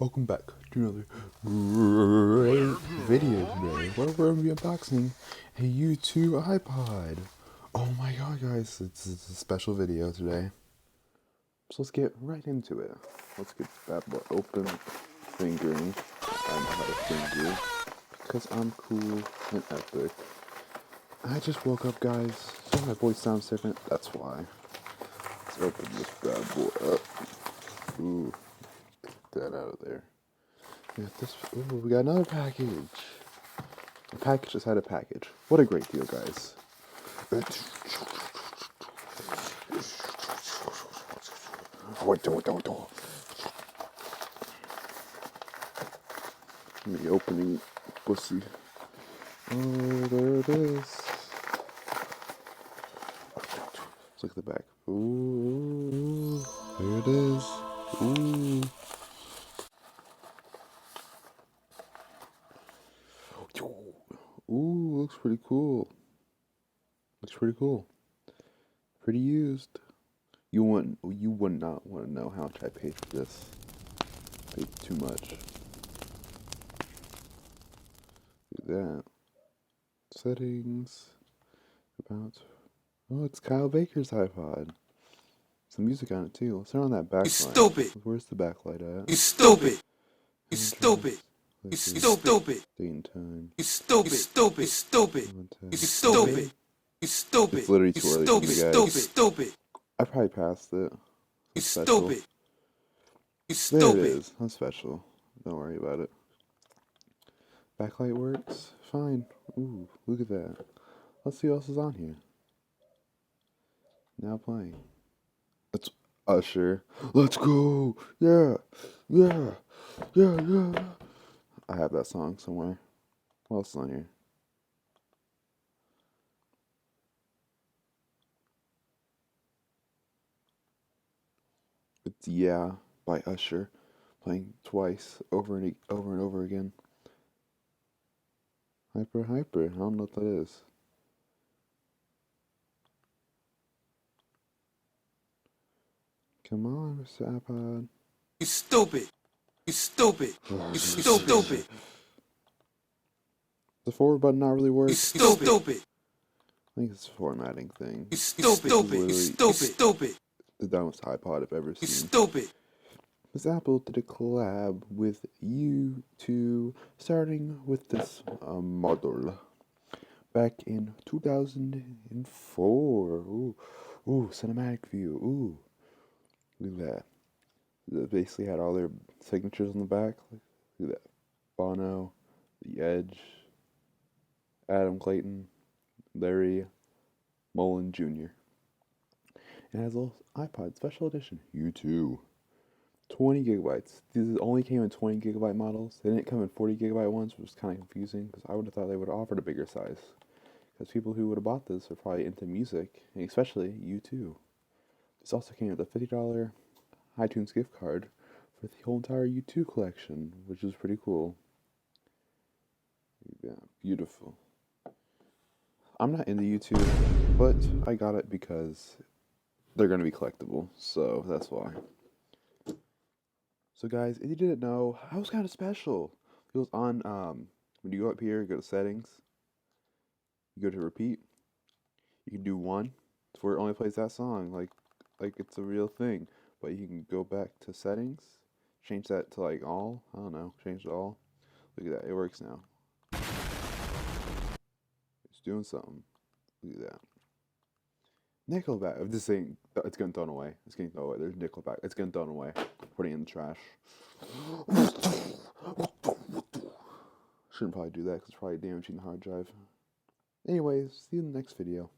Welcome back to another great video today where we're going to be unboxing a YouTube iPod. Oh my god guys, it's a special video today. So let's get right into it. Let's get that boy open, fingering. I know how to finger because I'm cool and epic. I just woke up guys, so my voice sounds different, that's why. Let's open this bad boy up. Ooh, get that out of there. Ooh, we got another package. A package inside a package. What a great deal, guys. The opening pussy. Oh, there it is. Let's look at the back. Ooh, there it is. Ooh. Ooh, looks pretty cool. Looks pretty cool. Pretty used. You would not want to know how much I paid for this. Paid too much. Do that. Settings. About. Oh, it's Kyle Baker's iPod. Some music on it too. Let's turn on that backlight. You stupid. Where's the backlight at? You stupid. You stupid. You stupid. Date time. You stupid. Stupid. Stupid. You stupid. You stupid. It's literally too early for me, guys. Stupid. I probably passed it. You Special. stupid. You There it stupid. is. I'm special. Don't worry about it. Backlight works. Fine. Ooh, look at that. Let's see what else is on here. Now playing. It's Usher. Let's go. Yeah. Yeah. Yeah. Yeah. I have that song somewhere. What else is on here? It's Yeah by Usher. Playing twice, over and over again. Hyper. I don't know what that is. Come on, Mr. iPod. You stupid. You stupid. You stupid. The forward button not really You works. stupid. I think it's a formatting thing. You stupid. You stupid. The dumbest iPod I've ever You seen. stupid. Because Apple did a collab with U2, starting with this model back in 2004. Ooh, cinematic view. Ooh, look at that. They basically had all their signatures on the back. Look at that. Bono, The Edge, Adam Clayton, Larry Mullen Jr. It has a little iPod special edition. U2. 20 gigabytes. These only came in 20 gigabyte models. They didn't come in 40 gigabyte ones, which was kind of confusing because I would have thought they would have offered a bigger size. Because people who would have bought this are probably into music, and especially U2. This also came with a $50 iTunes gift card for the whole entire U2 collection, which is pretty cool. Yeah, beautiful. I'm not into U2, but I got it because they're going to be collectible, so that's why. So guys, if you didn't know, I was kind of special. It was on, when you go up here, go to settings, you go to repeat, you can do one, it's where it only plays that song, like it's a real thing. But you can go back to settings, change that to like all, I don't know, change it to all. Look at that, it works now. It's doing something. Look at that. Nickelback. If this thing, it's getting thrown away. It's getting thrown away. There's Nickelback. It's getting thrown away. Putting it in the trash. Shouldn't probably do that because it's probably damaging the hard drive. Anyways, see you in the next video.